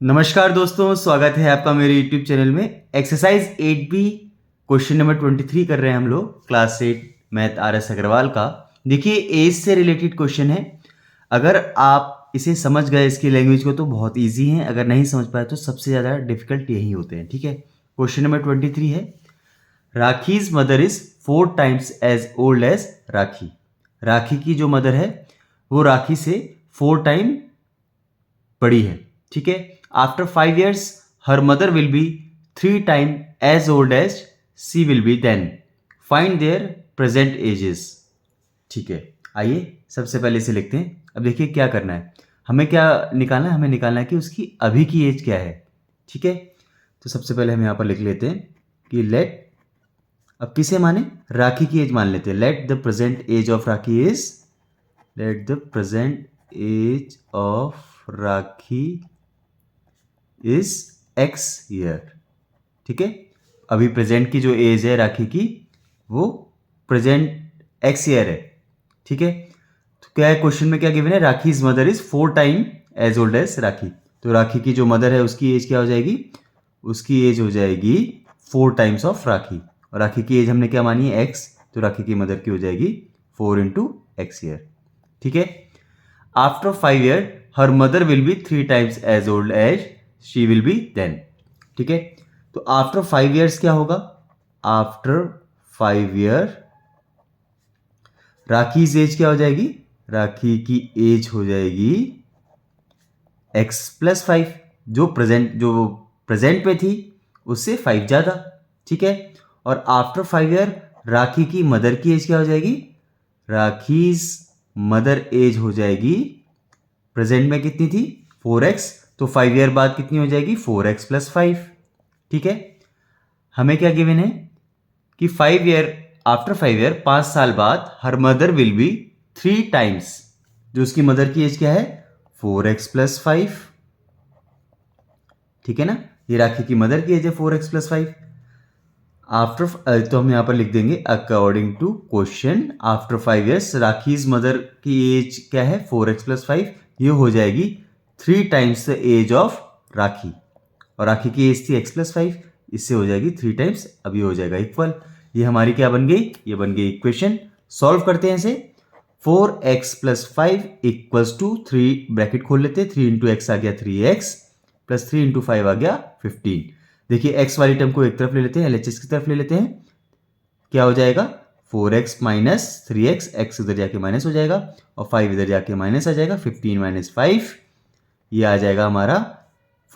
नमस्कार दोस्तों, स्वागत है आपका मेरे YouTube चैनल में। एक्सरसाइज 8B क्वेश्चन नंबर 23 कर रहे हैं हम लोग, क्लास 8 मैथ RS अग्रवाल का। देखिए, एज से रिलेटेड क्वेश्चन है। अगर आप इसे समझ गए इसकी लैंग्वेज को तो बहुत इजी है, अगर नहीं समझ पाए तो सबसे ज़्यादा डिफिकल्ट यही होते हैं। ठीक है, क्वेश्चन नंबर 23 है, Rakhi's mother is 4 times as old as Rakhi. Rakhi की जो मदर है वो राखी से 4 टाइम बड़ी है। ठीक है, after 5 years her mother will be 3 time as old as she will be then, find their present ages. ठीक है, आइए सबसे पहले इसे लिखते हैं। अब देखिए क्या करना है, हमें क्या निकालना है, हमें निकालना है कि उसकी अभी की एज क्या है। ठीक है, तो सबसे पहले हम यहाँ पर लिख लेते हैं कि लेट, अब किसे माने, राखी की एज मान लेते हैं। Let the present age of Rakhi is, let the present age of Rakhi is X year. ठीक है, अभी प्रेजेंट की जो एज है राखी की वो प्रेजेंट X ईयर है। ठीक है, तो क्या है क्वेश्चन में, क्या गिवन है, Rakhi is mother is 4 time as old as Rakhi. तो राखी की जो मदर है उसकी एज क्या हो जाएगी, उसकी एज हो जाएगी 4 टाइम्स ऑफ राखी। और राखी की एज हमने क्या मानी है, X, तो राखी की मदर की हो जाएगी 4 into X ईयर। ठीक है, after 5 year her mother will be 3 times as old as she will be then. ठीक है, तो आफ्टर 5 years क्या होगा, आफ्टर 5 year राखी एज क्या हो जाएगी, राखी की एज हो जाएगी X + 5, जो प्रेजेंट पे थी उससे 5 ज्यादा। ठीक है, और आफ्टर 5 year राखी की मदर की एज क्या हो जाएगी, राखीज मदर एज हो जाएगी, प्रेजेंट में कितनी थी 4x, तो 5 year बाद कितनी हो जाएगी 4x + 5। ठीक है, हमें क्या गिवन है कि 5 year, आफ्टर 5 year 5 साल बाद हर मदर विल बी 3 टाइम्स, जो उसकी मदर की एज क्या है 4x + 5। ठीक है ना, ये राखी की मदर की एज है 4x + 5। आफ्टर, तो हम यहां पर लिख देंगे according to question, after 5 years Rakhi's mother की एज क्या है 4x + 5, ये हो जाएगी 3 times the age of Rakhi, और राखी की एज थी X + 5, इससे हो जाएगी 3 टाइम्स, अभी हो जाएगा इक्वल। ये हमारी क्या बन गई, ये बन गई इक्वेशन। सॉल्व करते हैं इसे, 4x + 5 = 3, ब्रैकेट खोल लेते हैं, 3 into x आ गया 3x + 3 into 5 आ गया 15। देखिए x वाली टर्म को एक तरफ ले लेते हैं, LHS की तरफ ले लेते हैं, क्या हो जाएगा 4x - 3x, x उधर जाके माइनस हो जाएगा और 5 इधर जाके माइनस आ जाएगा, 15 - 5 ये आ जाएगा हमारा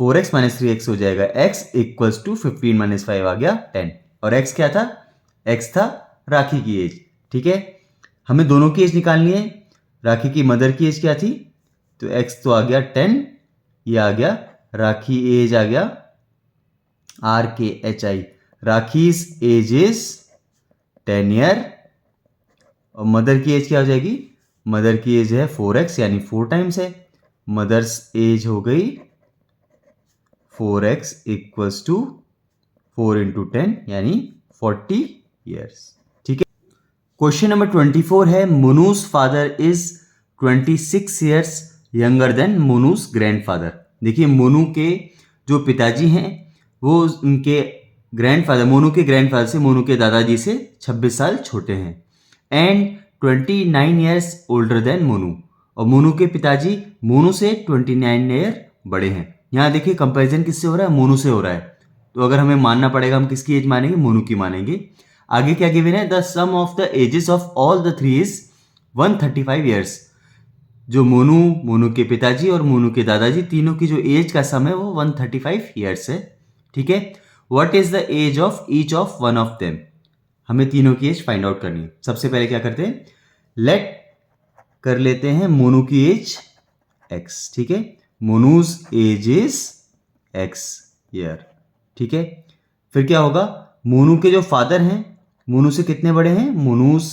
4x - 3x हो जाएगा x = 15 - 5 आ गया 10। और x क्या था, x था राखी की एज। ठीक है, हमें दोनों की एज निकालनी है। राखी की मदर की एज क्या थी, तो x तो आ गया 10, ये आ गया राखी एज आ गया RKHI, Rakhi's age is 10 year, और मदर की एज क्या हो जाएगी, मदर की एज है 4x यानी 4 टाइम्स है, मदर्स एज हो गई 4x = 4 into 10 यानी 40 years। ठीक है, क्वेश्चन नंबर 24 है, Monu's father is 26 years younger than Monu's grandfather. देखिए, मोनू के जो पिताजी हैं वो उनके ग्रैंडफादर, मोनू के ग्रैंडफादर से, मोनू के दादाजी से 26 साल छोटे हैं, and 29 years older than Monu, और मोनू के पिताजी मोनू से 29 ईयर बड़े हैं। यहाँ देखिए कंपैरिजन किससे हो रहा है, मोनू से हो रहा है, तो अगर हमें मानना पड़ेगा हम किसकी एज मानेंगे, मोनू की मानेंगे। आगे क्या गिवन है, the sum of the ages of all the three is 135 years। जो मोनू, मोनू के पिताजी और मोनू के दादाजी तीनों की जो एज का सम है वो 135 years है। ठीक है, what is the age of each of one of them, हमें तीनों की एज फाइंड आउट करनी है। सबसे पहले क्या करते हैं, लेट कर लेते हैं मोनू की एज x। ठीक है, Monu's age is x year. ठीक है, फिर क्या होगा, मोनू के जो फादर हैं मोनू से कितने बड़े हैं, Monu's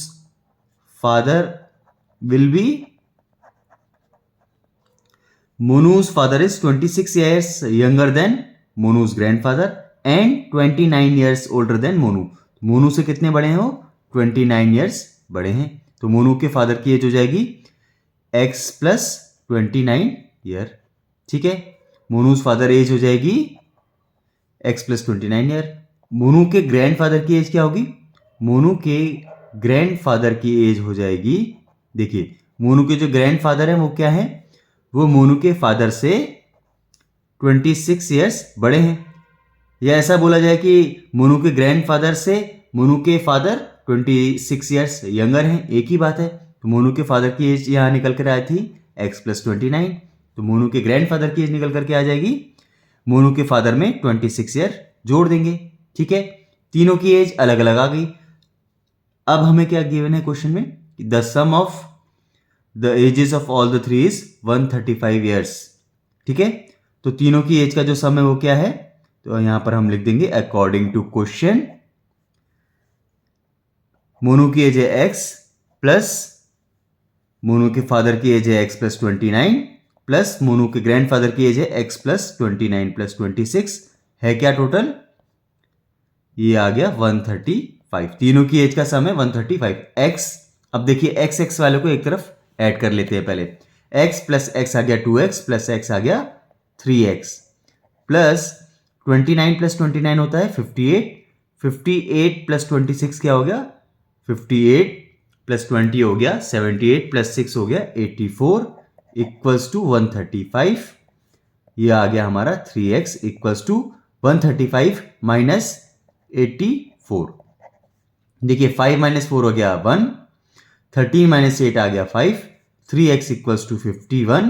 father will be, Monu's father is 26 years younger than Monu's grandfather and 29 years older than Monu. Monu से कितने बड़े हैं वो, 29 years बड़े हैं, तो मोनू के फादर की एज हो जाएगी x + 29 ईयर। ठीक है, मोनूज फादर एज हो जाएगी x प्लस 29 ईयर। मोनू के ग्रैंडफादर की एज क्या होगी? मोनू के ग्रैंडफादर की एज हो जाएगी, देखिए मोनू के जो ग्रैंडफादर है वो क्या है? वो मोनू के फादर से 26 ईयर्स बड़े हैं। या ऐसा बोला जाए कि मोनू के ग्रैंडफादर से मोनू के फादर 26 ईयर्स यंगर हैं, एक ही बात है। तो मोनू के फादर की एज यहाँ निकल कर आई थी x प्लस 29, तो मोनू के ग्रैंडफादर की एज निकल करके आ जाएगी, मोनू के फादर में 26 ईयर जोड़ देंगे, ठीक है। तीनों की एज अलग अलग आ गई। अब हमें क्या गिवन है क्वेश्चन में? The sum of the ages of all the three is 135 ईयर्स, ठीक है। तो तीनों की एज का जो सम है वो क्या है? तो यहां पर हम लिख देंगे अकॉर्डिंग टू क्वेश्चन, मोनू की एज है x प्लस मोनू के फादर की एज है x प्लस 29 प्लस मोनू के ग्रैंडफादर की एज है x प्लस 29 प्लस 26 है क्या टोटल? ये आ गया 135। तीनों की एज का सम है 135। x, अब देखिए x x वाले को एक तरफ ऐड कर लेते हैं पहले। x प्लस x आ गया 2x प्लस x आ गया 3x प्लस 29 प्लस 29 होता है 58। 58 प्लस 26 क्या हो गया? 58 प्लस 20 हो गया 78 प्लस 6 हो गया 84 इक्वल्स टू 135। ये आ गया हमारा 3x इक्वल्स टू 135 माइनस 84। देखिए 5 माइनस 4 हो गया 1, 13 माइनस 8 आ गया 5, 3x इक्वल्स टू 51।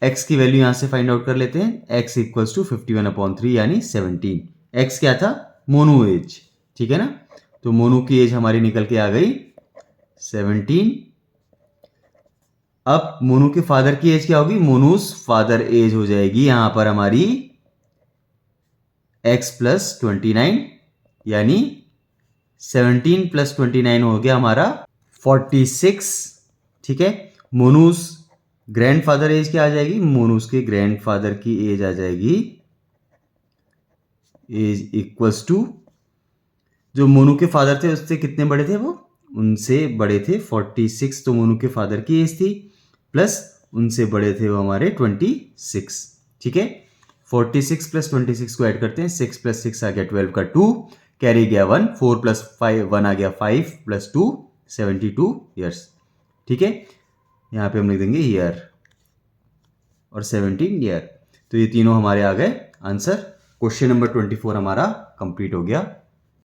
x की वैल्यू यहां से फाइंड आउट कर लेते हैं, x इक्वल्स टू 51/3 यानी 17। x क्या था? मोनू एज, ठीक है ना। तो मोनू की एज हमारी निकल के आ गई 17। अब मोनू के फादर की एज क्या होगी? मोनूस फादर एज हो जाएगी यहां पर हमारी x प्लस 29 यानी 17 प्लस 29 हो गया हमारा 46, ठीक है। मोनूस ग्रैंडफादर एज क्या आ जाएगी? मोनूस के ग्रैंडफादर की एज आ जाएगी एज इक्वल्स टू, जो मोनू के फादर थे उससे कितने बड़े थे वो? उनसे बड़े थे 46, तो मोनू के फादर की एज थी, प्लस उनसे बड़े थे वो हमारे 26, ठीक है। 46 प्लस 26 को ऐड करते हैं, 6 प्लस 6 आ गया 12 का 2, कैरी गया 1, 4 प्लस 5 1 आ गया 5 प्लस 2 72 ईयर्स, ठीक है। यहाँ पे हम लिख देंगे ईयर और 17 ईयर। तो ये तीनों हमारे आ गए आंसर। क्वेश्चन नंबर 24 हमारा कंप्लीट हो गया।